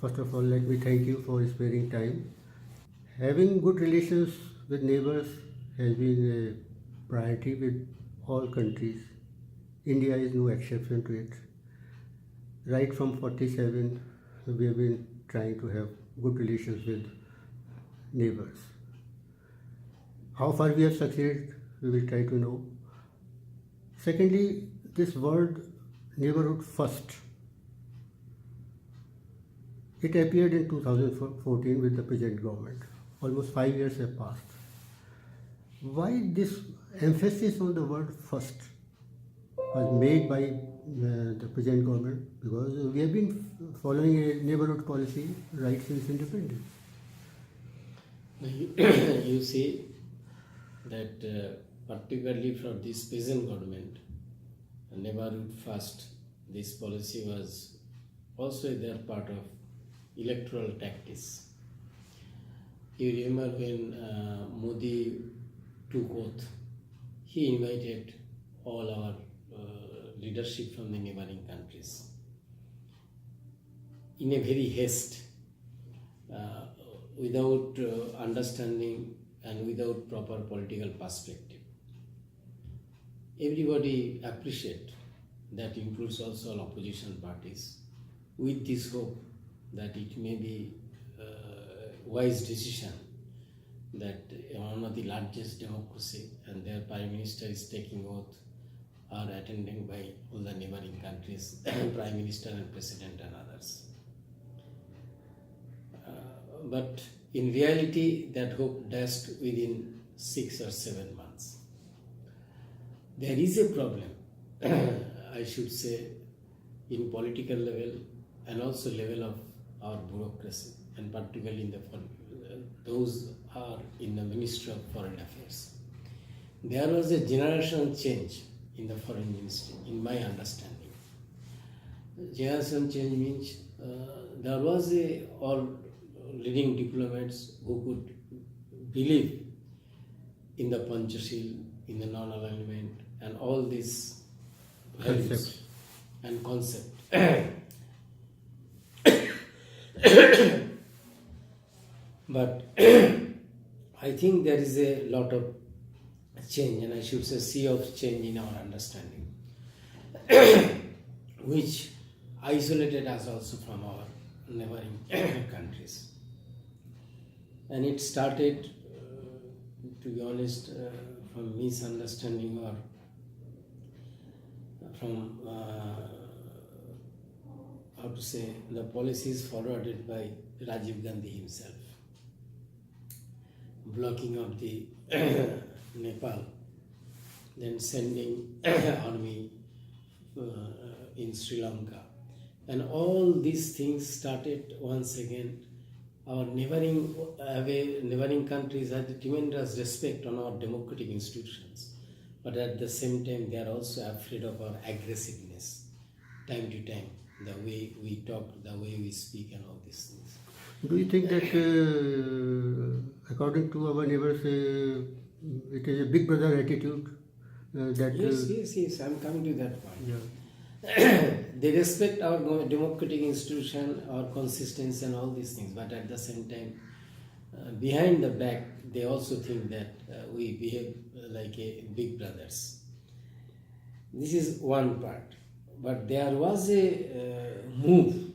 First of all, let me thank you for sparing time. Having good relations with neighbors has been a priority with all countries. India is no exception to it. Right from 47, we have been trying to have good relations with neighbors. How far we have succeeded, we will try to know. Secondly, this word neighborhood first. It appeared in 2014 with the present government. Almost 5 years have passed. Why this emphasis on the word first was made by the present government? Because we have been following a neighborhood policy right since independence. You see that particularly from this present government, neighborhood first, this policy was also their part of electoral tactics. You remember when Modi took oath, he invited all our leadership from the neighboring countries in a very haste, without understanding and without proper political perspective. Everybody appreciate that includes also all opposition parties, with this hope that it may be a wise decision that one of the largest democracy and their prime minister is taking oath are attending by all the neighboring countries, prime minister and president and others. But in reality, that hope dashed within 6 or 7 months. There is a problem, I should say, in political level and also level of our bureaucracy, and particularly in the those are in the Ministry of Foreign Affairs. There was a generational change in the foreign ministry, in my understanding. Generational change means there was all leading diplomats who could believe in the Panchashil, in the non-alignment, and all these values and concept. But I think there is a lot of change, and I should say sea of change in our understanding, which isolated us also from our neighboring countries. And it started, to be honest, from misunderstanding or from, how to say, the policies forwarded by Rajiv Gandhi himself, blocking of the Nepal, then sending army in Sri Lanka. And all these things started once again. Our neighboring countries had tremendous respect on our democratic institutions, but at the same time they are also afraid of our aggressiveness, time to time, the way we talk, the way we speak, and all these things. Do you think that, according to our neighbors, it is a big brother attitude? Yes, I'm coming to that point. Yeah. They respect our democratic institution, our consistency, and all these things, but at the same time, behind the back, they also think that we behave like a big brothers. This is one part. But there was a move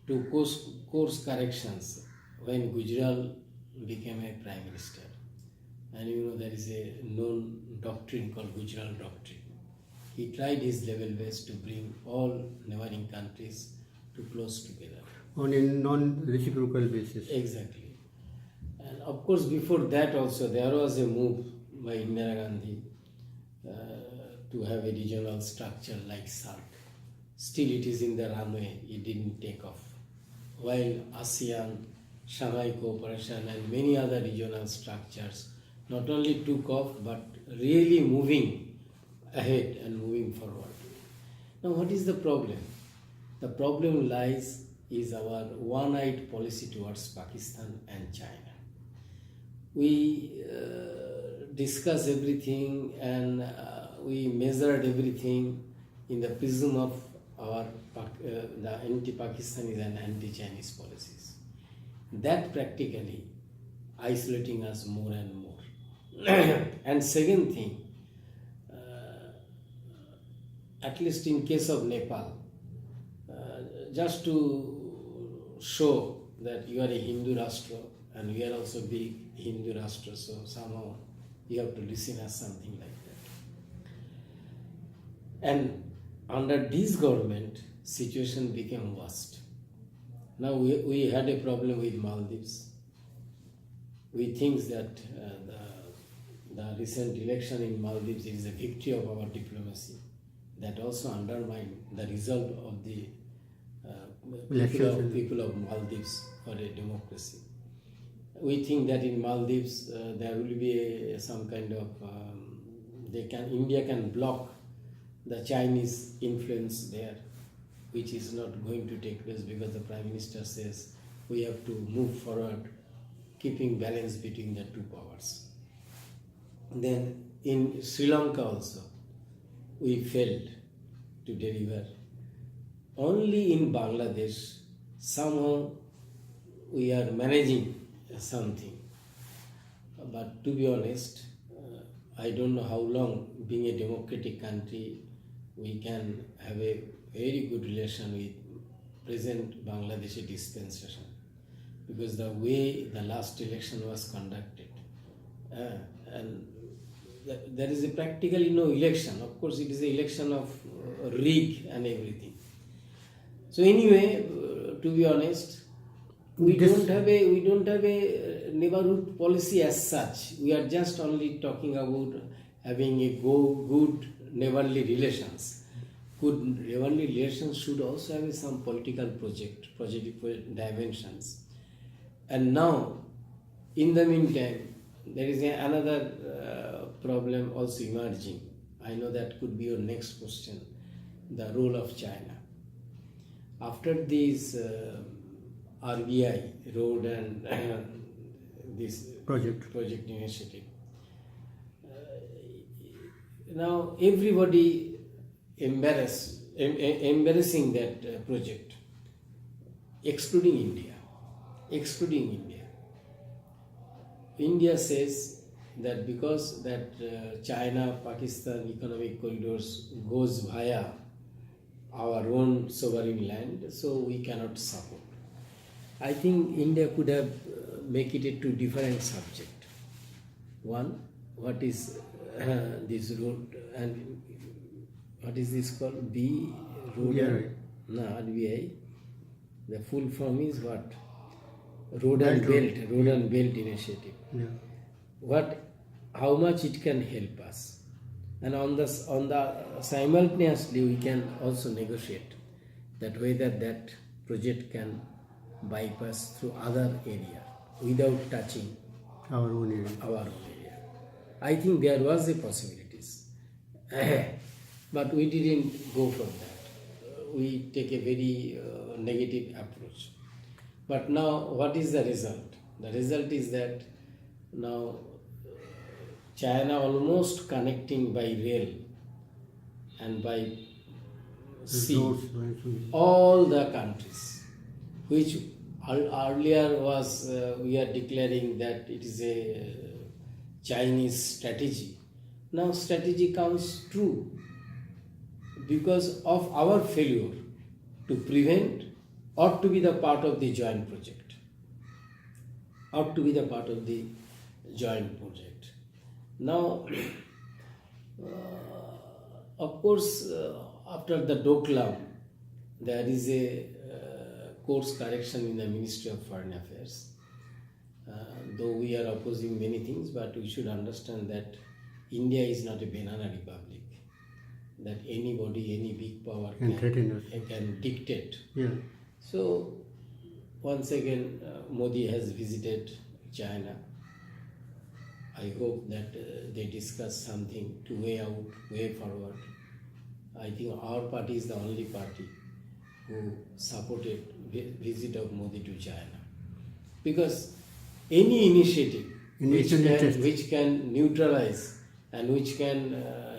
to course corrections when Gujral became a prime minister. And you know, there is a known doctrine called Gujral doctrine. He tried his level best to bring all neighboring countries to close together. On a non-reciprocal basis. Exactly. And of course, before that also, there was a move by Indira Gandhi to have a regional structure like SARC. Still it is in the runway, it didn't take off. While ASEAN, Shanghai Cooperation and many other regional structures not only took off but really moving ahead and moving forward. Now what is the problem? The problem lies is our one-eyed policy towards Pakistan and China. We discuss everything and we measured everything in the prism of the anti-Pakistanis and anti-Chinese policies. That practically isolating us more and more. And second thing, at least in case of Nepal, just to show that you are a Hindu Rashtra and we are also big Hindu Rashtra, so somehow you have to listen as something like that. And under this government, situation became worst. Now we had a problem with Maldives. We think that the recent election in Maldives is a victory of our diplomacy. That also undermined the result of the people of Maldives for a democracy. We think that in Maldives there will be some kind of India can block the Chinese influence there, which is not going to take place because the Prime Minister says we have to move forward, keeping balance between the two powers. Then in Sri Lanka also, we failed to deliver. Only in Bangladesh, somehow we are managing something. But to be honest, I don't know how long, being a democratic country, we can have a very good relation with present Bangladeshi dispensation. Because the way the last election was conducted, and there is a practically no election. Of course, it is an election of rig and everything. So anyway, to be honest, we don't have a neighborhood policy as such. We are just only talking about having a good neighborly relations. Good neighborly relations should also have some political project dimensions. And now, in the meantime, there is another problem also emerging. I know that could be your next question, the role of China. After this RBI road and this project initiative, now everybody embarrassing that project, excluding India. India says that because that China-Pakistan economic corridors goes via our own sovereign land, so we cannot support. I think India could have make it a two different subject. One, what is this road and what is this called? RBI. The full form is what? Road and Belt Initiative. Yeah. How much it can help us, and on the simultaneously we can also negotiate that whether that project can bypass through other area without touching our own area. I think there was a possibilities, but we didn't go for that. We take a very negative approach. But now, what is the result? The result is that now China almost connecting by rail and by sea all the countries, which earlier was we are declaring that it is a Chinese strategy. Now strategy comes true because of our failure to prevent or to be the part of the joint project. Now, of course, after the Doklam, there is a course correction in the Ministry of Foreign Affairs. Though we are opposing many things, but we should understand that India is not a banana republic. That anybody, any big power can dictate. Yeah. So, once again, Modi has visited China. I hope that they discuss something to way forward. I think our party is the only party who supported visit of Modi to China. Because any initiative which can neutralize and which can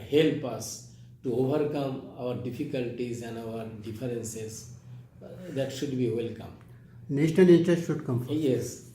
help us to overcome our difficulties and our differences, that should be welcome. National interest should come first. Yes,